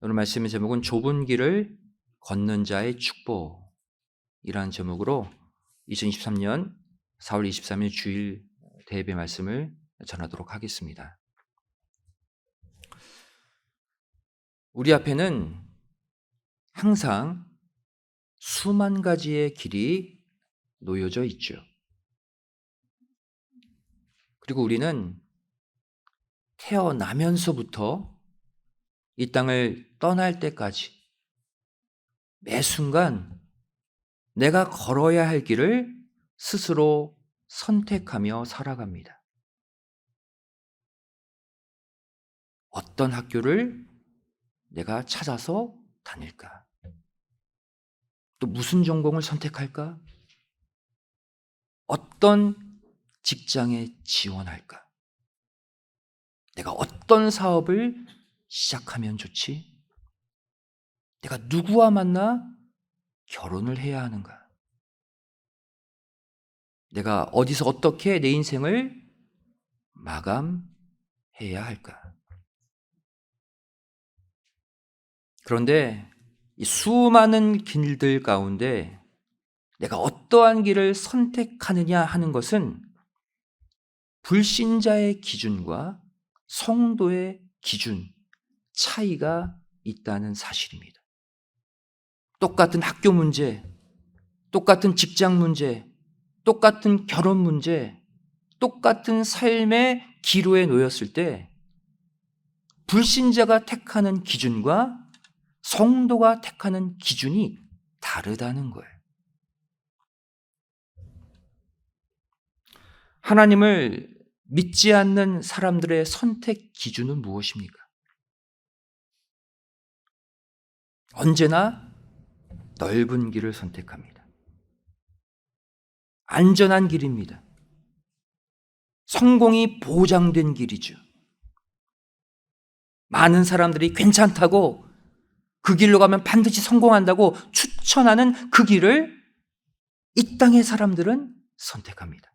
오늘 말씀의 제목은 좁은 길을 걷는 자의 축복이라는 제목으로 2023년 4월 23일 주일 대예배 말씀을 전하도록 하겠습니다. 우리 앞에는 항상 수만 가지의 길이 놓여져 있죠. 그리고 우리는 태어나면서부터 이 땅을 떠날 때까지 매 순간 내가 걸어야 할 길을 스스로 선택하며 살아갑니다. 어떤 학교를 내가 찾아서 다닐까? 또 무슨 전공을 선택할까? 어떤 직장에 지원할까? 내가 어떤 사업을 시작하면 좋지? 내가 누구와 만나 결혼을 해야 하는가? 내가 어디서 어떻게 내 인생을 마감해야 할까? 그런데 이 수많은 길들 가운데 내가 어떠한 길을 선택하느냐 하는 것은 불신자의 기준과 성도의 기준 차이가 있다는 사실입니다. 똑같은 학교 문제, 똑같은 직장 문제, 똑같은 결혼 문제, 똑같은 삶의 기로에 놓였을 때 불신자가 택하는 기준과 성도가 택하는 기준이 다르다는 거예요. 하나님을 믿지 않는 사람들의 선택 기준은 무엇입니까? 언제나 넓은 길을 선택합니다. 안전한 길입니다. 성공이 보장된 길이죠. 많은 사람들이 괜찮다고 그 길로 가면 반드시 성공한다고 추천하는 그 길을 이 땅의 사람들은 선택합니다.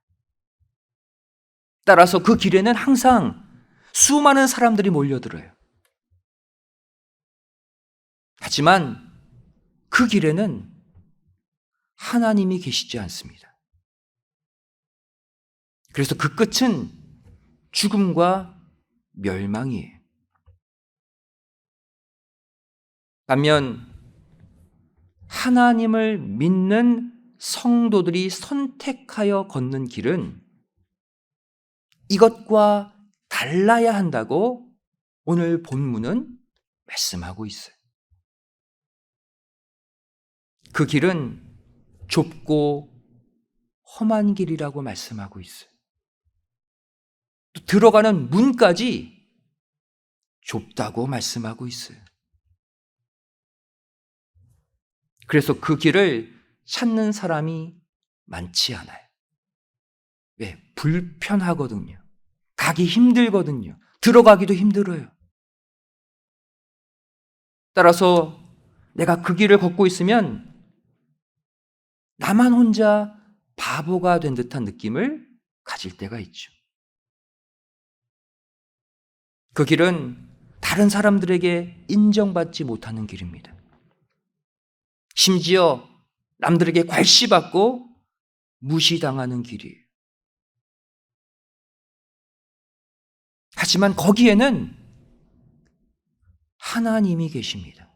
따라서 그 길에는 항상 수많은 사람들이 몰려들어요. 하지만 그 길에는 하나님이 계시지 않습니다. 그래서 그 끝은 죽음과 멸망이에요. 반면 하나님을 믿는 성도들이 선택하여 걷는 길은 이것과 달라야 한다고 오늘 본문은 말씀하고 있어요. 그 길은 좁고 험한 길이라고 말씀하고 있어요. 또 들어가는 문까지 좁다고 말씀하고 있어요. 그래서 그 길을 찾는 사람이 많지 않아요. 왜? 불편하거든요. 가기 힘들거든요. 들어가기도 힘들어요. 따라서 내가 그 길을 걷고 있으면 나만 혼자 바보가 된 듯한 느낌을 가질 때가 있죠. 그 길은 다른 사람들에게 인정받지 못하는 길입니다. 심지어 남들에게 괄시받고 무시당하는 길이에요. 하지만 거기에는 하나님이 계십니다.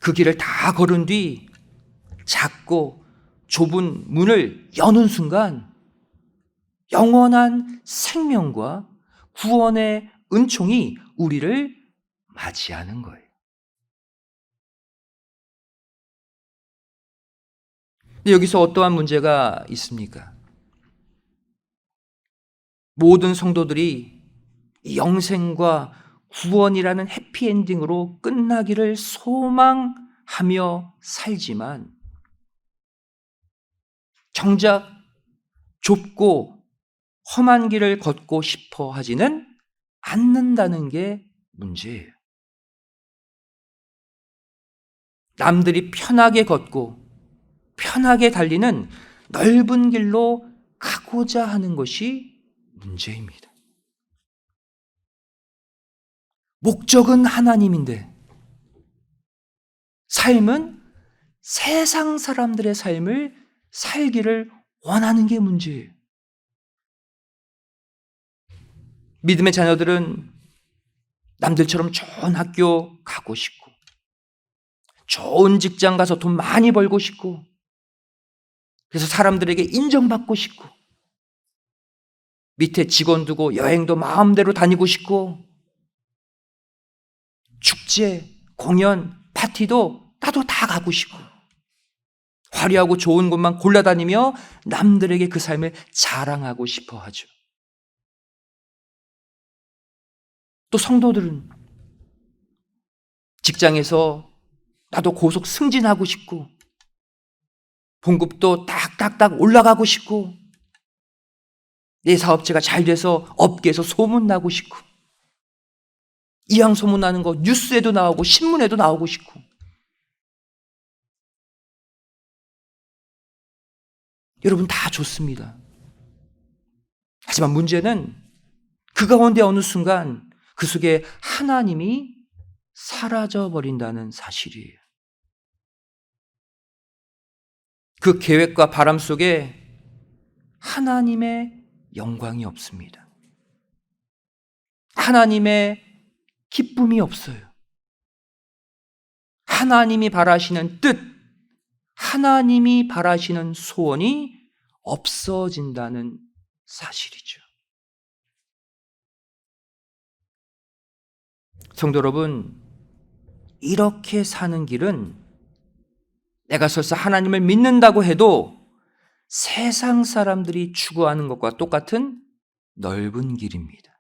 그 길을 다 걸은 뒤 작고 좁은 문을 여는 순간 영원한 생명과 구원의 은총이 우리를 맞이하는 거예요. 근데 여기서 어떠한 문제가 있습니까? 모든 성도들이 영생과 구원이라는 해피엔딩으로 끝나기를 소망하며 살지만 정작 좁고 험한 길을 걷고 싶어 하지는 않는다는 게 문제예요. 남들이 편하게 걷고 편하게 달리는 넓은 길로 가고자 하는 것이 문제입니다. 목적은 하나님인데 삶은 세상 사람들의 삶을 살기를 원하는 게 문제예요. 믿음의 자녀들은 남들처럼 좋은 학교 가고 싶고, 좋은 직장 가서 돈 많이 벌고 싶고, 그래서 사람들에게 인정받고 싶고, 밑에 직원 두고 여행도 마음대로 다니고 싶고, 축제, 공연, 파티도 나도 다 가고 싶고, 화려하고 좋은 곳만 골라다니며 남들에게 그 삶을 자랑하고 싶어 하죠. 또 성도들은 직장에서 나도 고속 승진하고 싶고, 봉급도 딱딱딱 올라가고 싶고, 내 사업체가 잘 돼서 업계에서 소문나고 싶고, 이왕 소문나는 거 뉴스에도 나오고 신문에도 나오고 싶고. 여러분 다 좋습니다. 하지만 문제는 그 가운데 어느 순간 그 속에 하나님이 사라져버린다는 사실이에요. 그 계획과 바람 속에 하나님의 영광이 없습니다. 하나님의 기쁨이 없어요. 하나님이 바라시는 뜻, 하나님이 바라시는 소원이 없어진다는 사실이죠. 성도 여러분, 이렇게 사는 길은 내가 설사 하나님을 믿는다고 해도 세상 사람들이 추구하는 것과 똑같은 넓은 길입니다.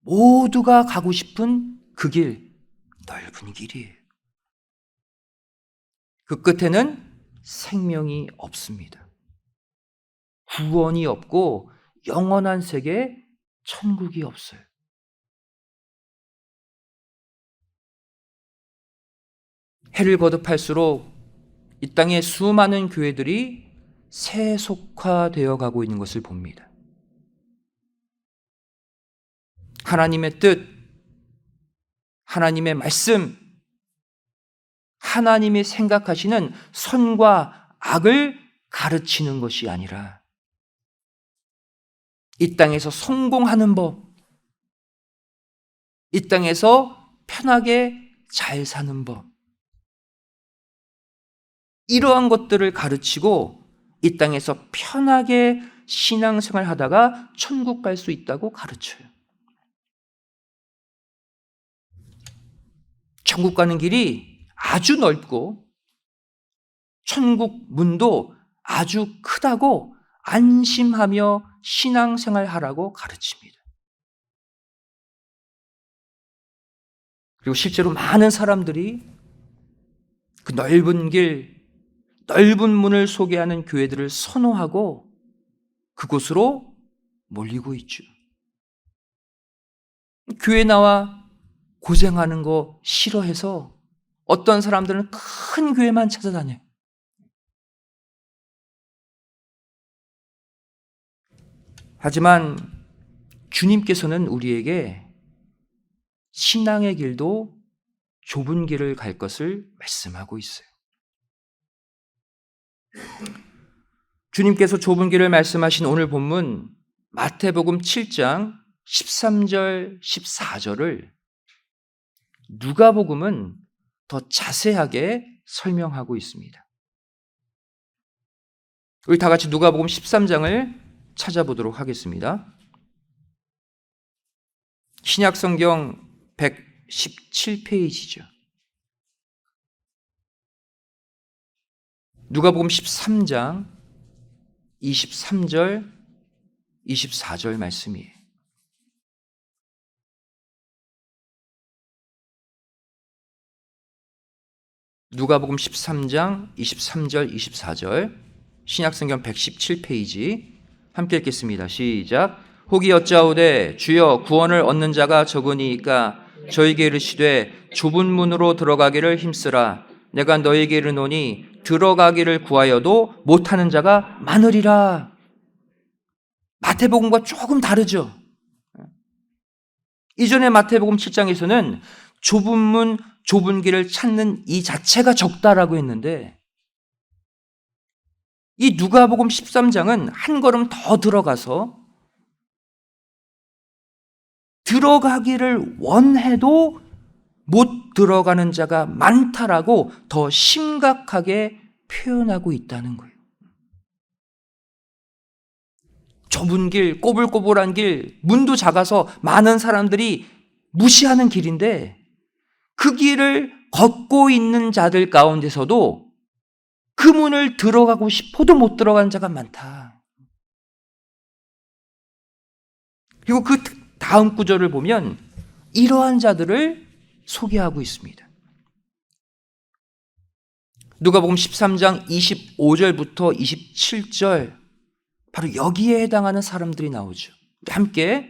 모두가 가고 싶은 그 길, 넓은 길이에요. 그 끝에는 생명이 없습니다. 구원이 없고 영원한 세계, 천국이 없어요. 해를 거듭할수록 이 땅에 수많은 교회들이 세속화되어 가고 있는 것을 봅니다. 하나님의 뜻, 하나님의 말씀, 하나님이 생각하시는 선과 악을 가르치는 것이 아니라 이 땅에서 성공하는 법, 이 땅에서 편하게 잘 사는 법, 이러한 것들을 가르치고 이 땅에서 편하게 신앙생활 하다가 천국 갈 수 있다고 가르쳐요. 천국 가는 길이 아주 넓고 천국 문도 아주 크다고 안심하며 신앙생활 하라고 가르칩니다. 그리고 실제로 많은 사람들이 그 넓은 길, 넓은 문을 소개하는 교회들을 선호하고 그곳으로 몰리고 있죠. 교회 나와 고생하는 거 싫어해서 어떤 사람들은 큰 교회만 찾아다녀요. 하지만 주님께서는 우리에게 신앙의 길도 좁은 길을 갈 것을 말씀하고 있어요. 주님께서 좁은 길을 말씀하신 오늘 본문 마태복음 7장 13절, 14절을 누가복음은 더 자세하게 설명하고 있습니다. 우리 다 같이 누가복음 13장을 찾아보도록 하겠습니다. 신약성경 117페이지죠. 누가복음 13장 23절, 24절 말씀이에요. 누가복음 13장 23절, 24절 신약성경 117페이지 함께 읽겠습니다. 시작. 혹이 여짜오되 주여 구원을 얻는 자가 적으니이까 저에게 이르시되 좁은 문으로 들어가기를 힘쓰라. 내가 너에게 이르노니 들어가기를 구하여도 못하는 자가 많으리라. 마태복음과 조금 다르죠. 이전에 마태복음 7장에서는 좁은 문, 좁은 길을 찾는 이 자체가 적다라고 했는데 이 누가복음 13장은 한 걸음 더 들어가서 들어가기를 원해도 못 들어가는 자가 많다라고 더 심각하게 표현하고 있다는 거예요. 좁은 길, 꼬불꼬불한 길, 문도 작아서 많은 사람들이 무시하는 길인데 그 길을 걷고 있는 자들 가운데서도 그 문을 들어가고 싶어도 못 들어가는 자가 많다. 그리고 그 다음 구절을 보면 이러한 자들을 소개하고 있습니다. 누가복음 13장 25절부터 27절 바로 여기에 해당하는 사람들이 나오죠. 함께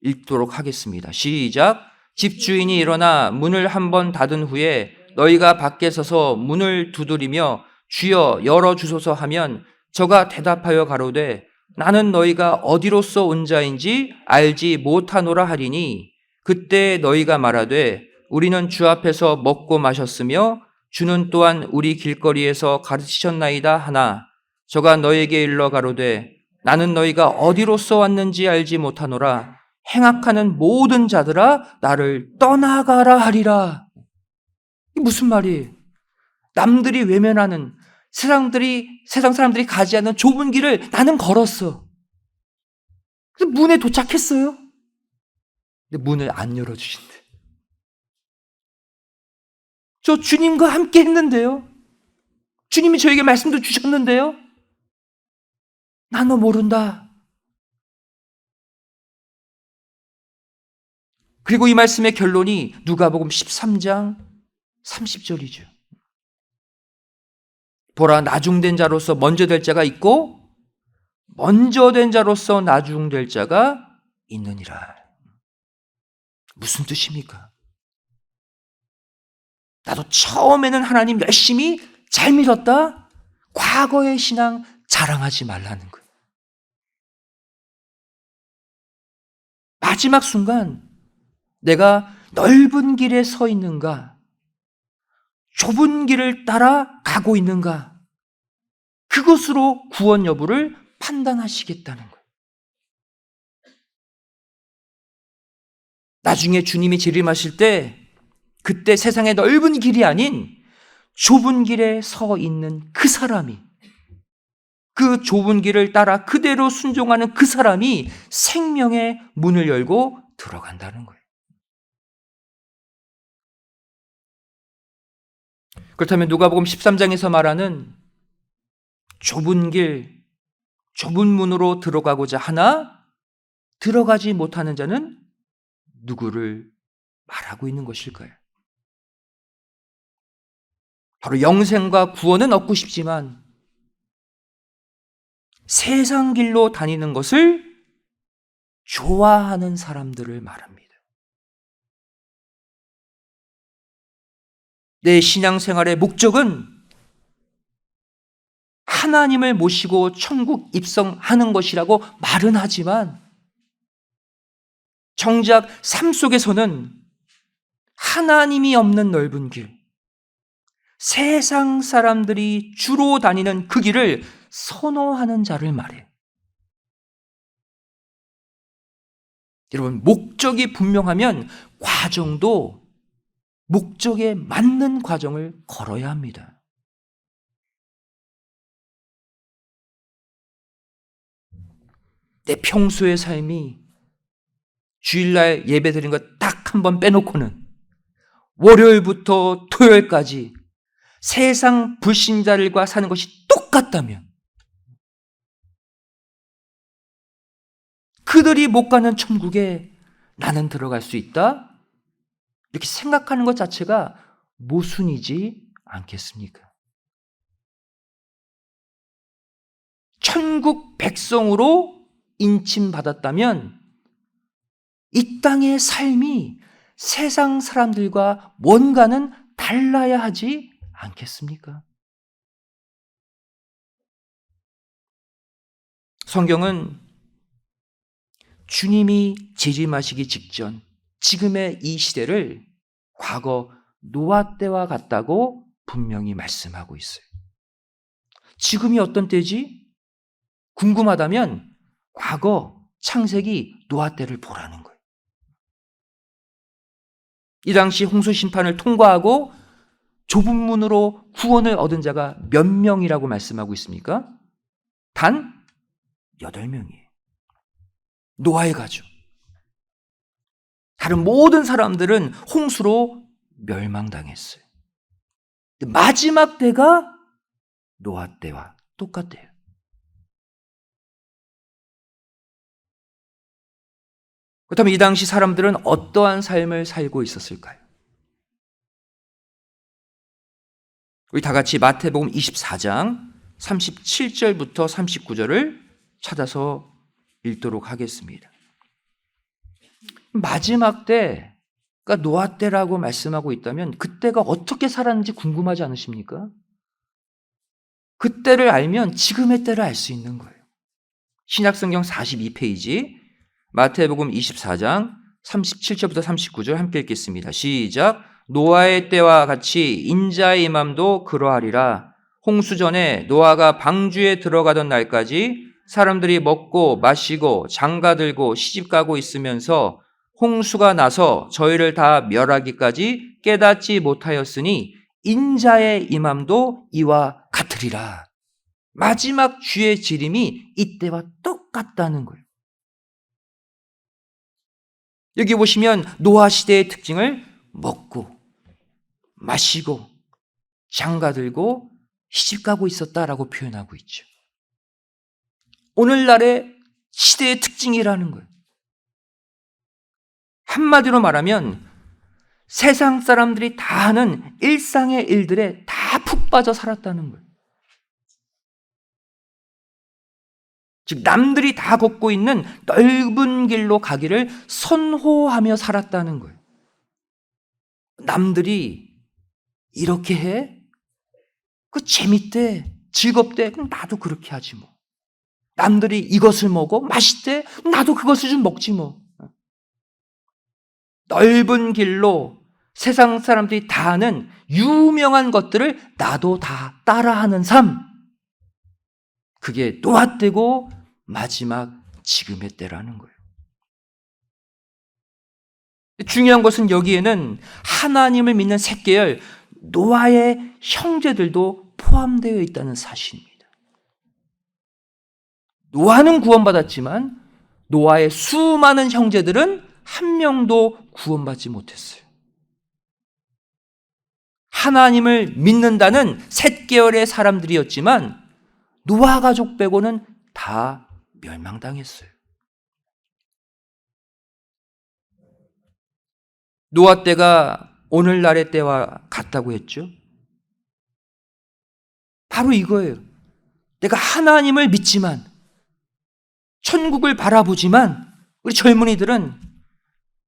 읽도록 하겠습니다. 시작. 집주인이 일어나 문을 한번 닫은 후에 너희가 밖에 서서 문을 두드리며 주여 열어주소서 하면 저가 대답하여 가로되 나는 너희가 어디로서 온 자인지 알지 못하노라 하리니 그때 너희가 말하되 우리는 주 앞에서 먹고 마셨으며 주는 또한 우리 길거리에서 가르치셨나이다 하나 저가 너희에게 일러 가로되 나는 너희가 어디로서 왔는지 알지 못하노라 행악하는 모든 자들아 나를 떠나가라 하리라. 이게 무슨 말이에요? 남들이 외면하는 세상 사람들이 가지 않는 좁은 길을 나는 걸었어. 그래서 문에 도착했어요. 근데 문을 안 열어주신대. 저 주님과 함께 했는데요. 주님이 저에게 말씀도 주셨는데요. 나 너 모른다. 그리고 이 말씀의 결론이 누가복음 13장 30절이죠. 보라 나중된 자로서 먼저 될 자가 있고 먼저 된 자로서 나중될 자가 있느니라. 무슨 뜻입니까? 나도 처음에는 하나님 열심히 잘 믿었다. 과거의 신앙 자랑하지 말라는 거예요. 마지막 순간 내가 넓은 길에 서 있는가? 좁은 길을 따라 가고 있는가? 그것으로 구원 여부를 판단하시겠다는 거예요. 나중에 주님이 재림하실 때 그때 세상의 넓은 길이 아닌 좁은 길에 서 있는 그 사람이 그 좁은 길을 따라 그대로 순종하는 그 사람이 생명의 문을 열고 들어간다는 거예요. 그렇다면 누가복음 13장에서 말하는 좁은 길, 좁은 문으로 들어가고자 하나 들어가지 못하는 자는 누구를 말하고 있는 것일까요? 바로 영생과 구원은 얻고 싶지만 세상 길로 다니는 것을 좋아하는 사람들을 말합니다. 내 신앙생활의 목적은 하나님을 모시고 천국 입성하는 것이라고 말은 하지만 정작 삶 속에서는 하나님이 없는 넓은 길, 세상 사람들이 주로 다니는 그 길을 선호하는 자를 말해요. 여러분, 목적이 분명하면 과정도 목적에 맞는 과정을 걸어야 합니다. 내 평소의 삶이 주일날 예배 드린 거 딱 한 번 빼놓고는 월요일부터 토요일까지 세상 불신자들과 사는 것이 똑같다면 그들이 못 가는 천국에 나는 들어갈 수 있다? 이렇게 생각하는 것 자체가 모순이지 않겠습니까? 천국 백성으로 인침받았다면 이 땅의 삶이 세상 사람들과 뭔가는 달라야 하지 않겠습니까? 성경은 주님이 재림하시기 직전 지금의 이 시대를 과거 노아 때와 같다고 분명히 말씀하고 있어요. 지금이 어떤 때지? 궁금하다면 과거 창세기 노아 때를 보라는 거예요. 이 당시 홍수 심판을 통과하고 좁은 문으로 구원을 얻은 자가 몇 명이라고 말씀하고 있습니까? 단 8명이에요. 노아의 가족. 다른 모든 사람들은 홍수로 멸망당했어요. 마지막 때가 노아 때와 똑같대요. 그렇다면 이 당시 사람들은 어떠한 삶을 살고 있었을까요? 우리 다 같이 마태복음 24장 37절부터 39절을 찾아서 읽도록 하겠습니다. 마지막 때가 노아 때라고 말씀하고 있다면 그때가 어떻게 살았는지 궁금하지 않으십니까? 그때를 알면 지금의 때를 알 수 있는 거예요. 신약성경 42페이지 마태복음 24장 37절부터 39절 함께 읽겠습니다. 시작. 노아의 때와 같이 인자의 임함도 그러하리라. 홍수 전에 노아가 방주에 들어가던 날까지 사람들이 먹고 마시고 장가들고 시집가고 있으면서 홍수가 나서 저희를 다 멸하기까지 깨닫지 못하였으니 인자의 임함도 이와 같으리라. 마지막 주의 재림이 이때와 똑같다는 거예요. 여기 보시면 노아 시대의 특징을 먹고 마시고 장가들고 시집가고 있었다라고 표현하고 있죠. 오늘날의 시대의 특징이라는 거예요. 한마디로 말하면 세상 사람들이 다 하는 일상의 일들에 다 푹 빠져 살았다는 거예요. 즉 남들이 다 걷고 있는 넓은 길로 가기를 선호하며 살았다는 거예요. 남들이 이렇게 해? 그 재밌대, 즐겁대, 그럼 나도 그렇게 하지 뭐. 남들이 이것을 먹어? 맛있대? 나도 그것을 좀 먹지 뭐. 넓은 길로 세상 사람들이 다 하는 유명한 것들을 나도 다 따라하는 삶. 그게 노아 때고 마지막 지금의 때라는 거예요. 중요한 것은 여기에는 하나님을 믿는 셋계열 노아의 형제들도 포함되어 있다는 사실입니다. 노아는 구원받았지만 노아의 수많은 형제들은 한 명도 구원받지 못했어요. 하나님을 믿는다는 셋계열의 사람들이었지만 노아 가족 빼고는 다 멸망당했어요. 노아 때가 오늘날의 때와 같다고 했죠. 바로 이거예요. 내가 하나님을 믿지만 천국을 바라보지만 우리 젊은이들은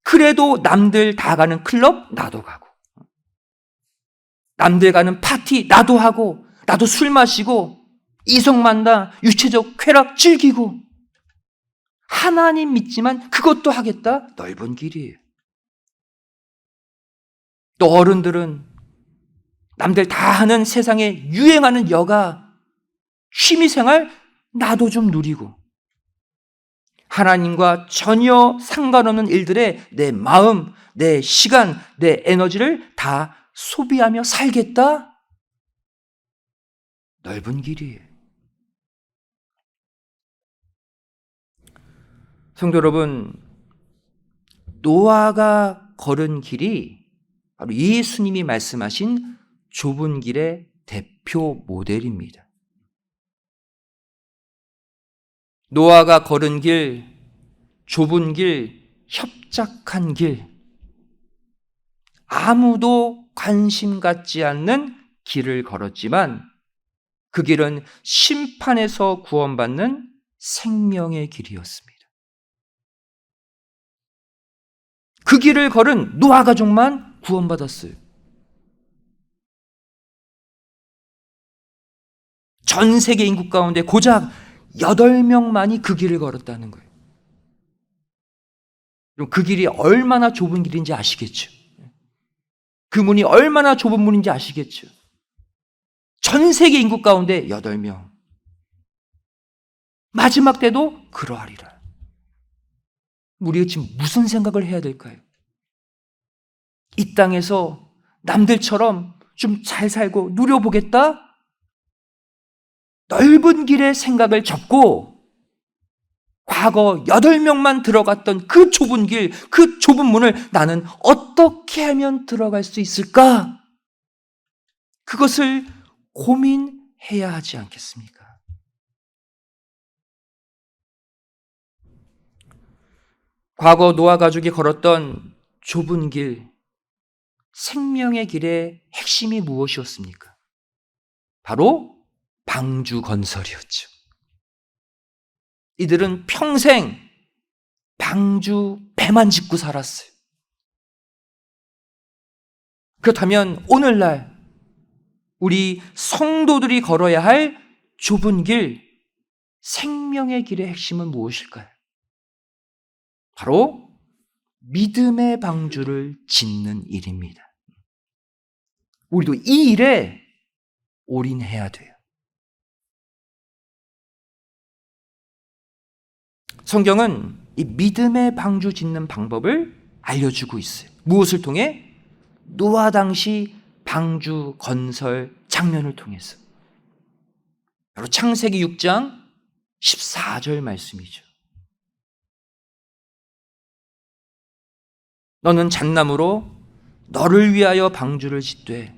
그래도 남들 다 가는 클럽 나도 가고 남들 가는 파티 나도 하고 나도 술 마시고 이성 만나 유체적 쾌락 즐기고 하나님 믿지만 그것도 하겠다? 넓은 길이에요. 또 어른들은 남들 다 하는 세상에 유행하는 여가 취미생활 나도 좀 누리고 하나님과 전혀 상관없는 일들에 내 마음, 내 시간, 내 에너지를 다 소비하며 살겠다? 넓은 길이에요. 성도 여러분, 노아가 걸은 길이 바로 예수님이 말씀하신 좁은 길의 대표 모델입니다. 노아가 걸은 길, 좁은 길, 협착한 길, 아무도 관심 갖지 않는 길을 걸었지만 그 길은 심판에서 구원받는 생명의 길이었습니다. 그 길을 걸은 노아 가족만 구원받았어요. 전 세계 인구 가운데 고작 8명만이 그 길을 걸었다는 거예요. 그 길이 얼마나 좁은 길인지 아시겠죠? 그 문이 얼마나 좁은 문인지 아시겠죠? 전 세계 인구 가운데 8명. 마지막 때도 그러하리라. 우리가 지금 무슨 생각을 해야 될까요? 이 땅에서 남들처럼 좀 잘 살고 누려보겠다? 넓은 길의 생각을 접고 과거 8명만 들어갔던 그 좁은 길, 그 좁은 문을 나는 어떻게 하면 들어갈 수 있을까? 그것을 고민해야 하지 않겠습니까? 과거 노아 가족이 걸었던 좁은 길, 생명의 길의 핵심이 무엇이었습니까? 바로 방주 건설이었죠. 이들은 평생 방주 배만 짓고 살았어요. 그렇다면 오늘날 우리 성도들이 걸어야 할 좁은 길, 생명의 길의 핵심은 무엇일까요? 바로 믿음의 방주를 짓는 일입니다. 우리도 이 일에 올인해야 돼요. 성경은 이 믿음의 방주 짓는 방법을 알려주고 있어요. 무엇을 통해? 노아 당시 방주 건설 장면을 통해서. 바로 창세기 6장 14절 말씀이죠. 너는 잣나무로 너를 위하여 방주를 짓되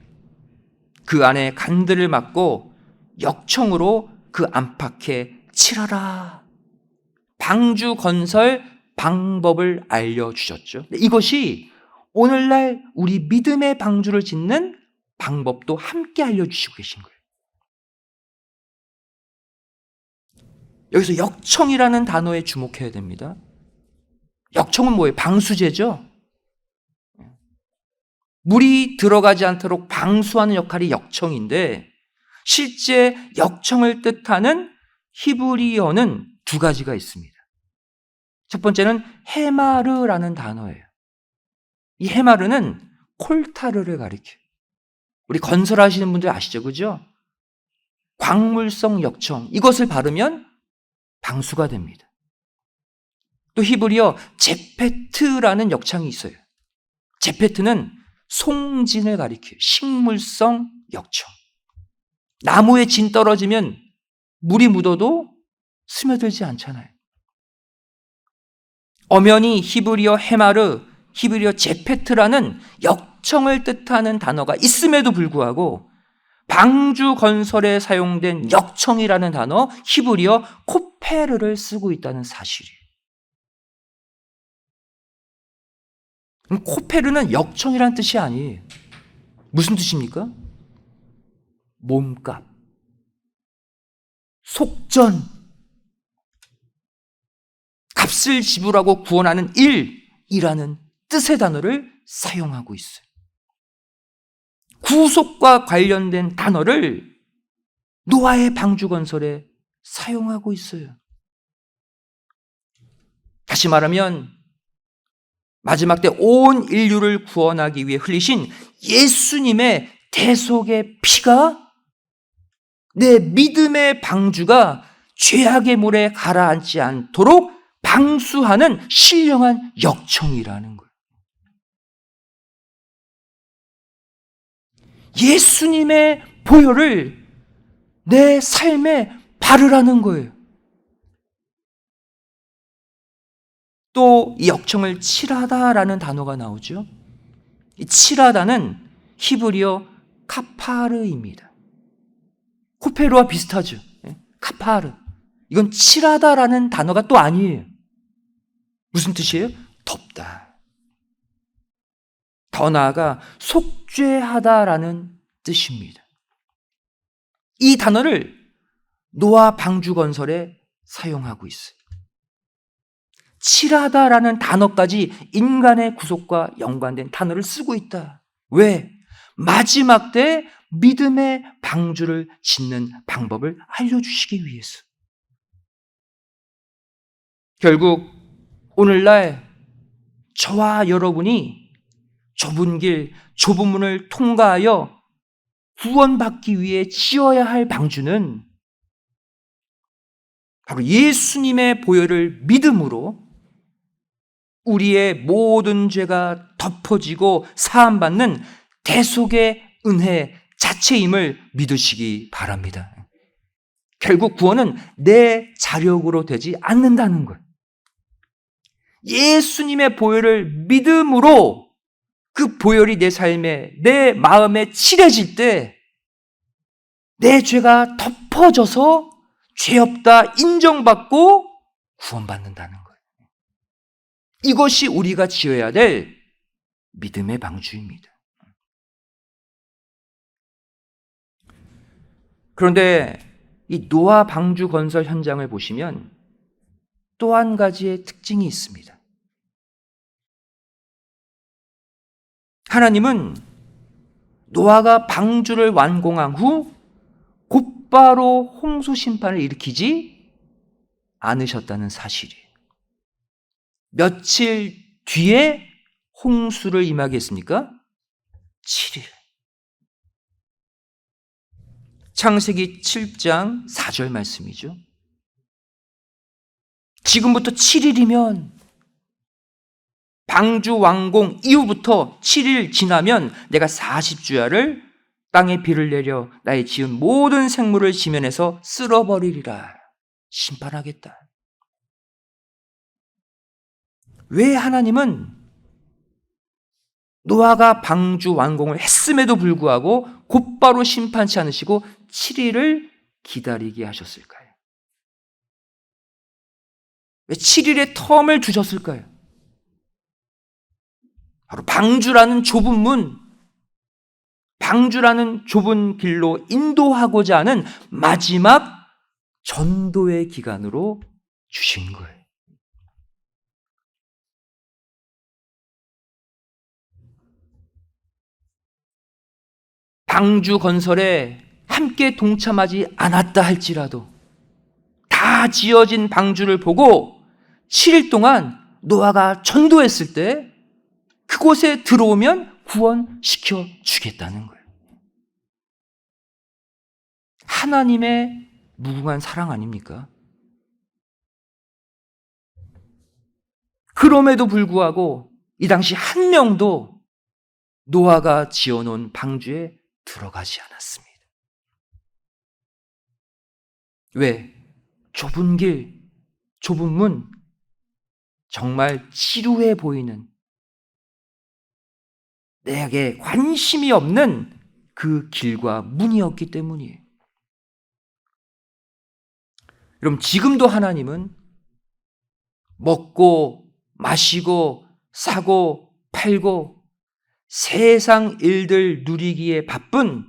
그 안에 간들을 막고 역청으로 그 안팎에 칠하라. 방주 건설 방법을 알려주셨죠. 이것이 오늘날 우리 믿음의 방주를 짓는 방법도 함께 알려주시고 계신 거예요. 여기서 역청이라는 단어에 주목해야 됩니다. 역청은 뭐예요? 방수제죠. 물이 들어가지 않도록 방수하는 역할이 역청인데 실제 역청을 뜻하는 히브리어는 두 가지가 있습니다. 첫 번째는 헤마르라는 단어예요. 이 헤마르는 콜타르를 가리켜요. 우리 건설하시는 분들 아시죠? 그죠? 광물성 역청, 이것을 바르면 방수가 됩니다. 또 히브리어 제페트라는 역창이 있어요. 제페트는 송진을 가리켜요. 식물성 역청. 나무에 진 떨어지면 물이 묻어도 스며들지 않잖아요. 엄연히 히브리어 헤마르, 히브리어 제페트라는 역청을 뜻하는 단어가 있음에도 불구하고 방주 건설에 사용된 역청이라는 단어, 히브리어 코페르를 쓰고 있다는 사실이에요. 코페르는 역청이라는 뜻이 아니에요. 무슨 뜻입니까? 몸값, 속전, 값을 지불하고 구원하는 일이라는 뜻의 단어를 사용하고 있어요. 구속과 관련된 단어를 노아의 방주 건설에 사용하고 있어요. 다시 말하면 마지막 때 온 인류를 구원하기 위해 흘리신 예수님의 대속의 피가 내 믿음의 방주가 죄악의 물에 가라앉지 않도록 방수하는 신령한 역청이라는 거예요. 예수님의 보혈을 내 삶에 바르라는 거예요. 또 이 역청을 칠하다라는 단어가 나오죠. 이 칠하다는 히브리어 카파르입니다. 코페르와 비슷하죠. 카파르. 이건 칠하다라는 단어가 또 아니에요. 무슨 뜻이에요? 덮다. 더 나아가 속죄하다라는 뜻입니다. 이 단어를 노아 방주 건설에 사용하고 있어요. 칠하다라는 단어까지 인간의 구속과 연관된 단어를 쓰고 있다. 왜? 마지막 때 믿음의 방주를 짓는 방법을 알려주시기 위해서. 결국 오늘날 저와 여러분이 좁은 길, 좁은 문을 통과하여 구원받기 위해 지어야 할 방주는 바로 예수님의 보혈을 믿음으로 우리의 모든 죄가 덮어지고 사함받는 대속의 은혜 자체임을 믿으시기 바랍니다. 결국 구원은 내 자력으로 되지 않는다는 것. 예수님의 보혈을 믿음으로 그 보혈이 내 삶에, 내 마음에 칠해질 때 내 죄가 덮어져서 죄 없다 인정받고 구원받는다는 거예요. 이것이 우리가 지어야 될 믿음의 방주입니다. 그런데 이 노아 방주 건설 현장을 보시면 또 한 가지의 특징이 있습니다. 하나님은 노아가 방주를 완공한 후 곧바로 홍수 심판을 일으키지 않으셨다는 사실이에요. 며칠 뒤에 홍수를 임하게 했습니까? 7일. 창세기 7장 4절 말씀이죠. 지금부터 7일이면 방주 완공 이후부터 7일 지나면 내가 40주야를 땅에 비를 내려 나의 지은 모든 생물을 지면에서 쓸어버리리라. 심판하겠다. 왜 하나님은 노아가 방주 완공을 했음에도 불구하고 곧바로 심판치 않으시고 7일을 기다리게 하셨을까요? 왜 7일의 텀을 두셨을까요? 바로 방주라는 좁은 문, 방주라는 좁은 길로 인도하고자 하는 마지막 전도의 기간으로 주신 거예요. 방주 건설에 함께 동참하지 않았다 할지라도 다 지어진 방주를 보고 7일 동안 노아가 전도했을 때 그곳에 들어오면 구원시켜 주겠다는 거예요. 하나님의 무궁한 사랑 아닙니까? 그럼에도 불구하고 이 당시 한 명도 노아가 지어놓은 방주에 들어가지 않았습니다. 왜? 좁은 길, 좁은 문, 정말 지루해 보이는, 내게 관심이 없는 그 길과 문이었기 때문이에요. 여러분, 지금도 하나님은 먹고 마시고 사고 팔고 세상 일들 누리기에 바쁜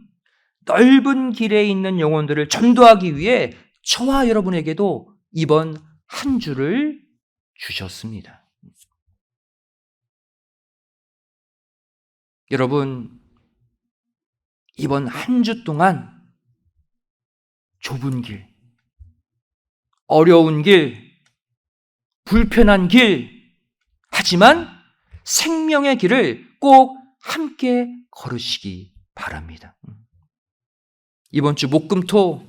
넓은 길에 있는 영혼들을 전도하기 위해 저와 여러분에게도 이번 한 주를 주셨습니다. 여러분, 이번 한 주 동안 좁은 길, 어려운 길, 불편한 길, 하지만 생명의 길을 꼭 함께 걸으시기 바랍니다. 이번 주 목금토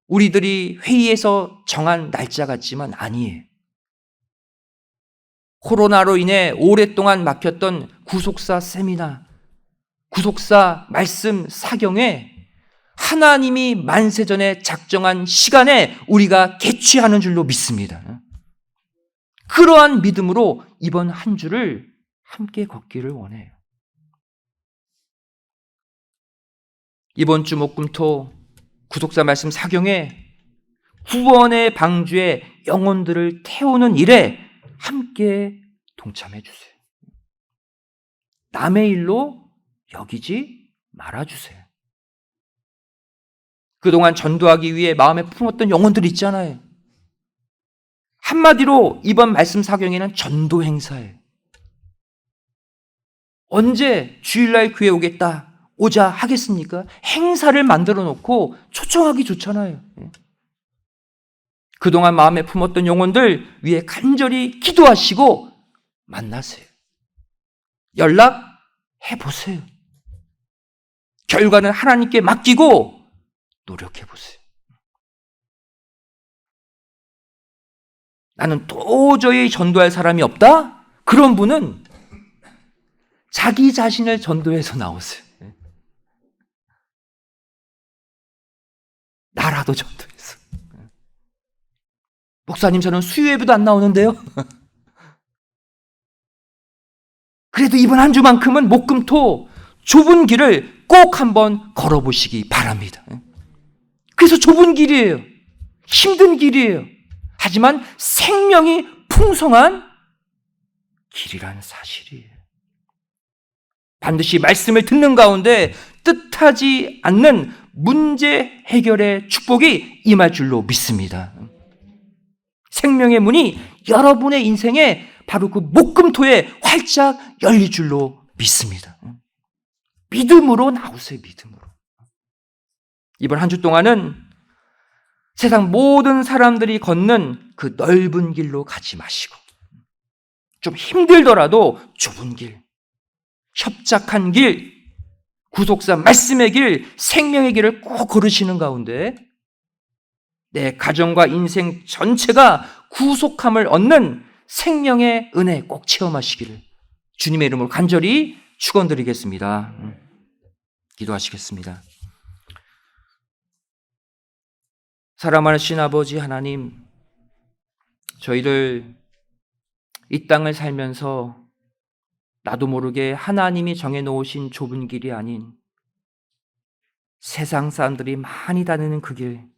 우리들이 회의에서 정한 날짜 같지만 아니에요. 코로나로 인해 오랫동안 막혔던 구속사 세미나, 구속사 말씀 사경에 하나님이 만세전에 작정한 시간에 우리가 개최하는 줄로 믿습니다. 그러한 믿음으로 이번 한 주를 함께 걷기를 원해요. 이번 주 목금토 구속사 말씀 사경에 구원의 방주에 영혼들을 태우는 일에 함께 동참해 주세요. 남의 일로 여기지 말아주세요. 그동안 전도하기 위해 마음에 품었던 영혼들 있잖아요. 한마디로 이번 말씀 사경에는 전도 행사예요. 언제 주일날 교회 오자 하겠습니까? 행사를 만들어 놓고 초청하기 좋잖아요. 그동안 마음에 품었던 영혼들 위해 간절히 기도하시고 만나세요. 연락해 보세요. 결과는 하나님께 맡기고 노력해 보세요. 나는 도저히 전도할 사람이 없다? 그런 분은 자기 자신을 전도해서 나오세요. 나라도 전도해서. 목사님, 저는 수요예배도 안 나오는데요. 그래도 이번 한 주만큼은 목금토 좁은 길을 꼭 한번 걸어보시기 바랍니다. 그래서 좁은 길이에요. 힘든 길이에요. 하지만 생명이 풍성한 길이라는 사실이에요. 반드시 말씀을 듣는 가운데 뜻하지 않는 문제 해결의 축복이 임할 줄로 믿습니다. 생명의 문이 여러분의 인생에 바로 그 목금토에 활짝 열릴 줄로 믿습니다. 믿음으로 나오세요. 믿음으로. 이번 한 주 동안은 세상 모든 사람들이 걷는 그 넓은 길로 가지 마시고 좀 힘들더라도 좁은 길, 협착한 길, 구속사 말씀의 길, 생명의 길을 꼭 걸으시는 가운데 내 가정과 인생 전체가 구속함을 얻는 생명의 은혜 꼭 체험하시기를 주님의 이름으로 간절히 축원드리겠습니다. 기도하시겠습니다. 사랑하신 아버지 하나님, 저희들 이 땅을 살면서 나도 모르게 하나님이 정해놓으신 좁은 길이 아닌 세상 사람들이 많이 다니는 그 길,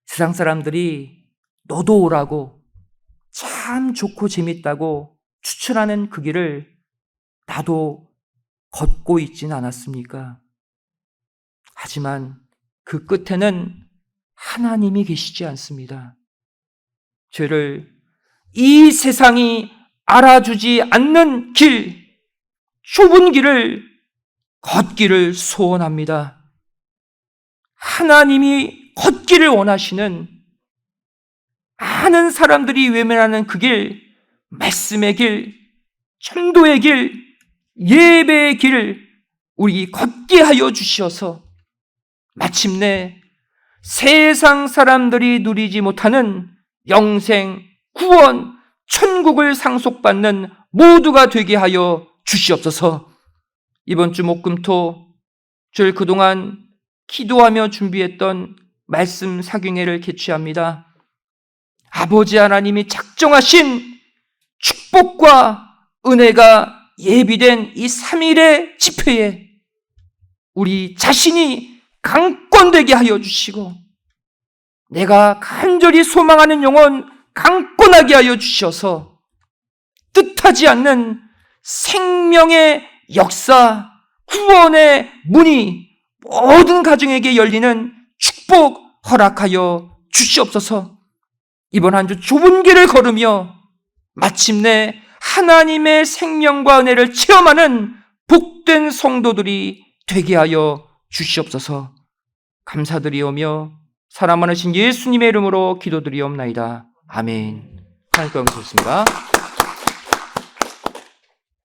세상 사람들이 너도 오라고 참 좋고 재밌다고 추천하는 그 길을 나도 걷고 있진 않았습니까? 하지만 그 끝에는 하나님이 계시지 않습니다. 죄를 이 세상이 알아주지 않는 길, 좁은 길을 걷기를 소원합니다. 하나님이 걷기를 원하시는 많은 사람들이 외면하는 그 길, 말씀의 길, 전도의 길, 예배의 길, 우리 걷게 하여 주시어서 마침내 세상 사람들이 누리지 못하는 영생, 구원, 천국을 상속받는 모두가 되게 하여 주시옵소서. 이번 주 목금토 저를 그동안 기도하며 준비했던 말씀 사경회를 개최합니다. 아버지 하나님이 작정하신 축복과 은혜가 예비된 이 3일의 집회에 우리 자신이 강권되게 하여 주시고 내가 간절히 소망하는 영혼 강권하게 하여 주셔서 뜻하지 않는 생명의 역사, 구원의 문이 모든 가정에게 열리는 축복 허락하여 주시옵소서. 이번 한 주 좁은 길을 걸으며 마침내 하나님의 생명과 은혜를 체험하는 복된 성도들이 되게 하여 주시옵소서. 감사드리오며 사랑 많으신 예수님의 이름으로 기도드리옵나이다. 아멘. 하나님께 영광 드리겠습니다.